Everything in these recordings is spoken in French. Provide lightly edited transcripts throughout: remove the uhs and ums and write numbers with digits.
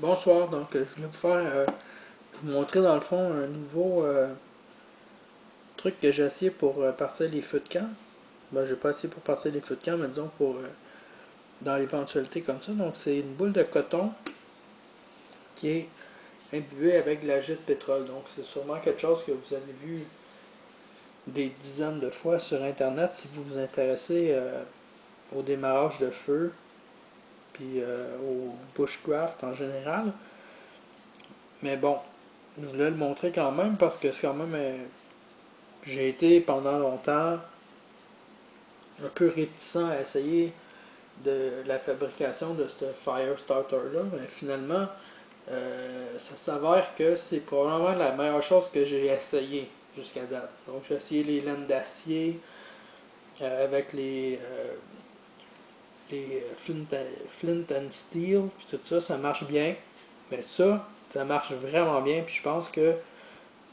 Bonsoir, donc je voulais vous montrer dans le fond un nouveau truc que j'ai essayé pour partir les feux de camp. Ben, j'ai pas essayé pour partir les feux de camp, mais disons pour dans l'éventualité comme ça. Donc c'est une boule de coton qui est imbibée avec de la jet de pétrole. Donc c'est sûrement quelque chose que vous avez vu des dizaines de fois sur internet si vous vous intéressez au démarrage de feu puis au bushcraft en général. Mais bon, je voulais le montrer quand même parce que c'est quand même j'ai été pendant longtemps un peu réticent à essayer de la fabrication de ce fire starter-là, mais finalement, ça s'avère que c'est probablement la meilleure chose que j'ai essayé jusqu'à date. Donc j'ai essayé les laines d'acier avec les flint and steel, puis tout ça, ça marche bien. Mais ça marche vraiment bien, puis je pense que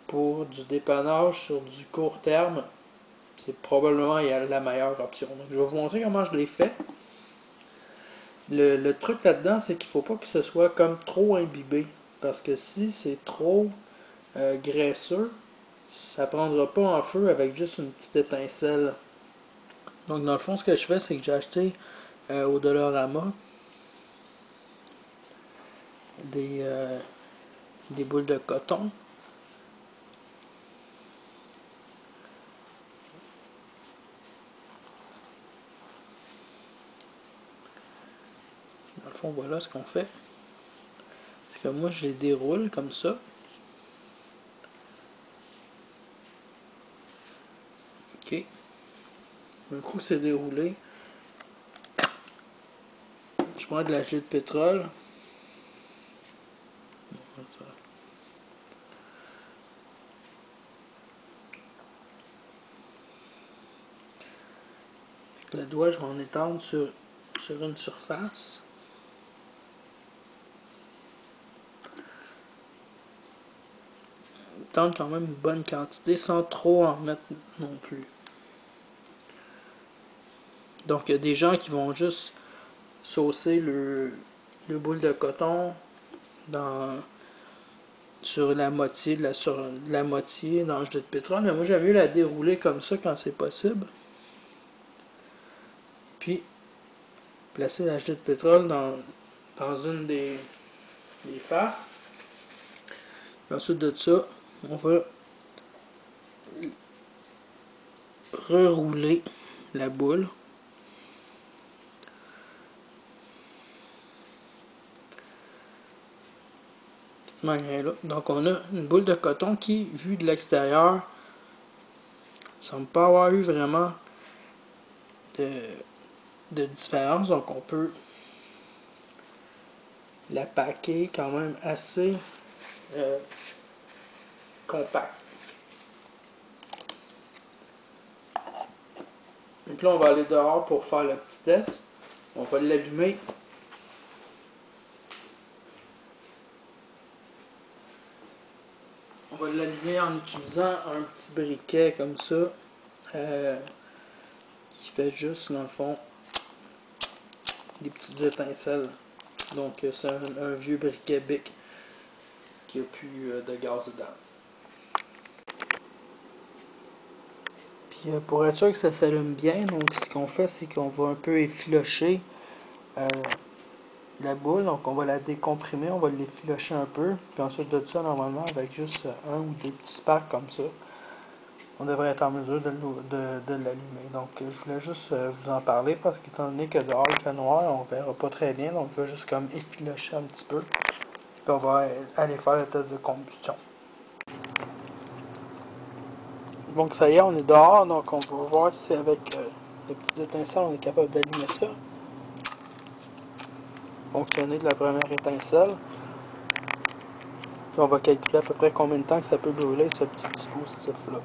pour du dépannage sur du court terme, c'est probablement la meilleure option. Donc, je vais vous montrer comment je l'ai fait. Le truc là-dedans, c'est qu'il ne faut pas que ce soit comme trop imbibé. Parce que si c'est trop graisseux, ça ne prendra pas en feu avec juste une petite étincelle. Donc, dans le fond, ce que je fais, c'est que j'ai acheté au Dollarama des, euh, des boules de coton. Dans le fond, voilà ce qu'on fait. C'est que moi, je les déroule comme ça. OK. Un coup, c'est déroulé. Je prends de la gelée de pétrole. Le doigt, je vais en étendre sur une surface. Étendre quand même une bonne quantité sans trop en mettre non plus. Donc, il y a des gens qui vont juste saucer le boule de coton dans, sur la moitié de la moitié dans le jet de pétrole. Mais moi, j'aime mieux la dérouler comme ça quand c'est possible. Puis, placer la jet de pétrole dans une des faces. Puis ensuite de ça, on va rerouler la boule. Manière-là. Donc on a une boule de coton qui, vue de l'extérieur, semble pas avoir eu vraiment de, de différence. Donc on peut la packer quand même assez compact. Donc là on va aller dehors pour faire le petit test. On va l'allumer. On va l'allumer en utilisant un petit briquet comme ça. Qui fait juste dans le fond des petites étincelles. Donc c'est un vieux briquet Bic qui a plus de gaz dedans. Puis pour être sûr que ça s'allume bien, donc ce qu'on fait, c'est qu'on va un peu effilocher la boule. Donc on va la décomprimer, on va l'effilocher un peu. Puis ensuite de ça, normalement, avec juste un ou deux petits sparks comme ça, on devrait être en mesure de l'allumer. Donc je voulais juste vous en parler parce qu'étant donné que dehors il fait noir, on verra pas très bien. Donc je vais juste comme effilocher un petit peu. Puis on va aller faire le test de combustion. Donc ça y est, on est dehors, donc on va voir si avec les petites étincelles on est capable d'allumer ça. Fonctionner de la première étincelle. Puis on va calculer à peu près combien de temps que ça peut brûler ce petit dispositif-là.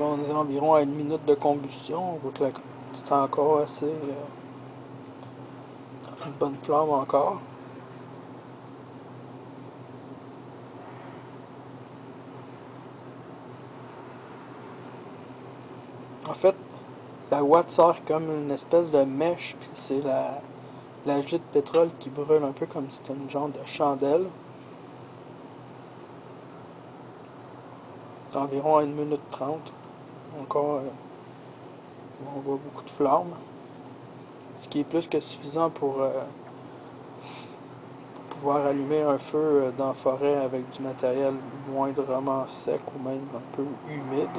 Là, on est environ à 1 minute de combustion. On voit que c'est encore assez une bonne flamme encore. En fait, la ouate sert comme une espèce de mèche, puis c'est la jet de pétrole qui brûle un peu comme si c'était une genre de chandelle. C'est environ à 1 minute 30. Encore, on voit beaucoup de flammes. Ce qui est plus que suffisant pour pouvoir allumer un feu dans la forêt avec du matériel moindrement sec ou même un peu humide.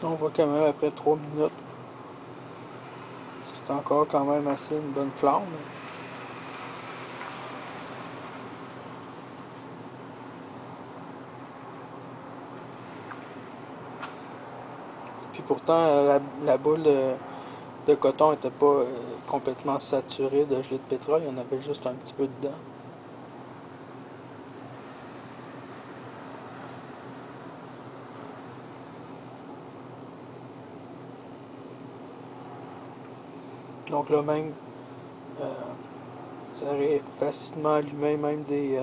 On voit quand même après 3 minutes, c'est encore quand même assez une bonne flamme. Puis pourtant, la boule de coton n'était pas complètement saturée de gelée de pétrole, il y en avait juste un petit peu dedans. Donc là même, euh, ça aurait facilement allumé même des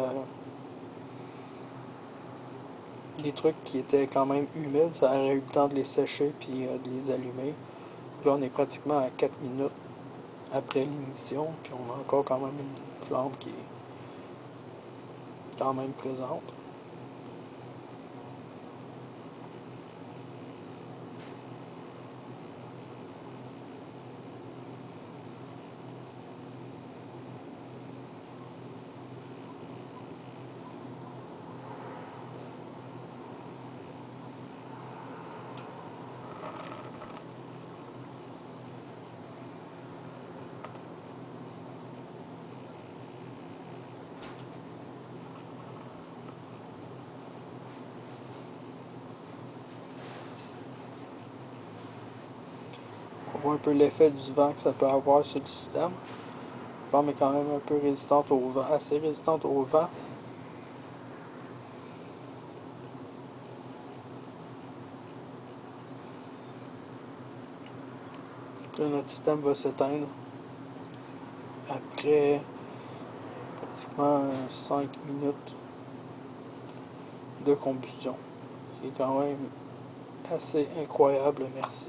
trucs qui étaient quand même humides, ça aurait eu le temps de les sécher puis de les allumer. Donc là on est pratiquement à 4 minutes après l'émission, puis on a encore quand même une flamme qui est quand même présente. On voit un peu l'effet du vent que ça peut avoir sur le système. La flamme est quand même un peu résistante au vent, assez résistante au vent. Là, notre système va s'éteindre après pratiquement 5 minutes de combustion. C'est quand même assez incroyable, merci.